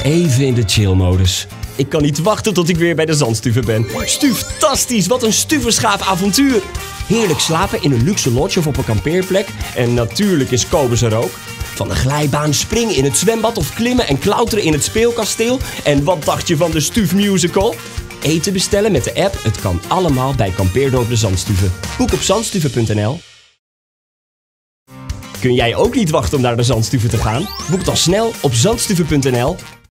Even in de chill-modus. Ik kan niet wachten tot ik weer bij de Zandstuver ben. Stuftastisch, wat een stuversgaaf avontuur! Heerlijk slapen in een luxe lodge of op een kampeerplek. En natuurlijk is Kobus er ook. Van de glijbaan springen in het zwembad of klimmen en klauteren in het speelkasteel. En wat dacht je van de Stuf Musical? Eten bestellen met de app, het kan allemaal bij Kampeerdorp de Zandstuver. Boek op zandstuver.nl. Kun jij ook niet wachten om naar de Zandstuver te gaan? Boek dan snel op zandstuver.nl.